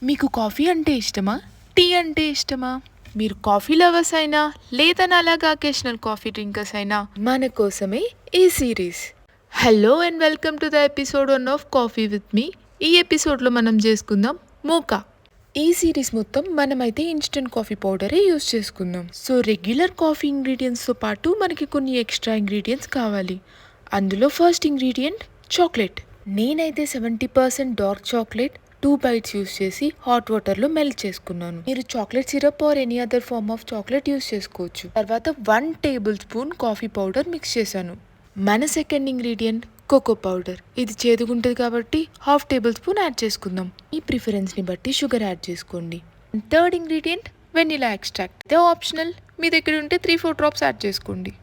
మీకు కాఫీ అంటే ఇష్టమా? టీ అంటే ఇష్టమా? మీరు కాఫీ లవర్స్ అయినా లేదా నాలాగా అకేషనల్ కాఫీ డ్రింకర్స్ అయినా మన కోసమే ఈ series. Hello and welcome to the episode 1 of coffee with me. ఈ ఎపిసోడ్లో మనం చేసుకుందాం మోకా. ఈ సిరీస్ మొత్తం మనమైతే ఇన్స్టెంట్ కాఫీ పౌడరే యూస్ చేసుకుందాం. సో రెగ్యులర్ కాఫీ ఇంగ్రీడియంట్స్తో పాటు మనకి కొన్ని ఎక్స్ట్రా ఇంగ్రీడియంట్స్ కావాలి. అందులో ఫస్ట్ ఇంగ్రీడియంట్ చాక్లెట్. నేనైతే 70% డార్క్ చాక్లెట్ 2 బైట్స్ యూస్ చేసి హాట్ వాటర్లో మెల్ట్ చేసుకున్నాను. మీరు chocolate syrup or any other form of chocolate use చేసుకోవచ్చు. తర్వాత 1 tablespoon coffee powder mix చేశాను. మన సెకండ్ ఇంగ్రీడియంట్ కోకో పౌడర్. ఇది చేదుగుంటుంది కాబట్టి హాఫ్ టేబుల్ స్పూన్ యాడ్ చేసుకుందాం. ఈ ప్రిఫరెన్స్ని బట్టి షుగర్ యాడ్ చేసుకోండి. Third ingredient vanilla extract. ఇదే ఆప్షనల్, మీ దగ్గర ఉంటే 3-4 డ్రాప్స్ యాడ్ చేసుకోండి.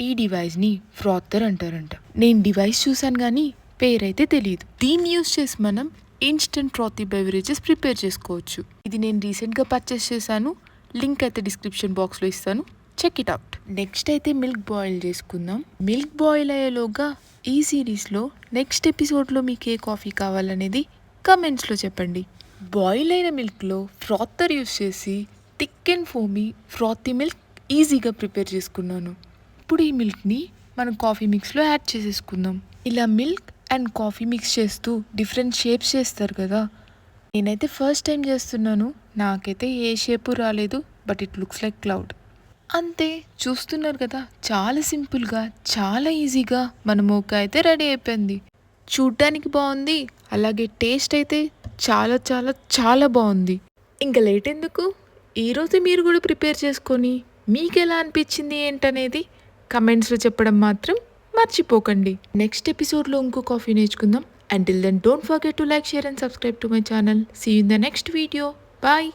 ఈ డివైస్ని ఫ్రాతర్ అంటారంట. నేను డివైస్ చూసాను కానీ పేరైతే తెలియదు. దీన్ని యూస్ చేసి మనం ఇన్స్టెంట్ ఫ్రాతీ బెవరేజెస్ ప్రిపేర్ చేసుకోవచ్చు. ఇది నేను రీసెంట్గా పర్చేస్ చేశాను. లింక్ అయితే డిస్క్రిప్షన్ బాక్స్లో ఇస్తాను, చెక్ ఇట్ అవుట్. నెక్స్ట్ అయితే మిల్క్ బాయిల్ చేసుకుందాం. మిల్క్ బాయిల్ అయ్యేలోగా ఈ సిరీస్లో నెక్స్ట్ ఎపిసోడ్లో మీకు ఏ కాఫీ కావాలనేది కమెంట్స్లో చెప్పండి. బాయిల్ అయిన మిల్క్లో ఫ్రాతర్ యూస్ చేసి థిక్ అండ్ ఫోమీ ఫ్రాతీ మిల్క్ ఈజీగా ప్రిపేర్ చేసుకున్నాను. ఇప్పుడు ఈ మిల్క్ని మనం కాఫీ మిక్స్లో యాడ్ చేసేసుకుందాం. ఇలా మిల్క్ అండ్ కాఫీ మిక్స్ చేస్తూ డిఫరెంట్ షేప్స్ చేస్తారు కదా, నేనైతే ఫస్ట్ టైం చేస్తున్నాను. నాకైతే ఏ షేపు రాలేదు, but it looks like cloud. అంతే, చూస్తున్నారు కదా, చాలా సింపుల్గా చాలా ఈజీగా మన మోకా అయితే రెడీ అయిపోయింది. చూడ్డానికి బాగుంది, అలాగే టేస్ట్ అయితే చాలా చాలా చాలా బాగుంది. ఇంకా లేట్ ఎందుకు, ఈరోజు మీరు కూడా ప్రిపేర్ చేసుకొని మీకు ఎలా అనిపించింది ఏంటనేది కమెంట్స్లో చెప్పడం మాత్రం మర్చిపోకండి. నెక్స్ట్ ఎపిసోడ్లో ఇంకో కాఫీ నేర్చుకుందాం. Until then, don't forget to like, share and subscribe to my channel. See you in the next video. Bye.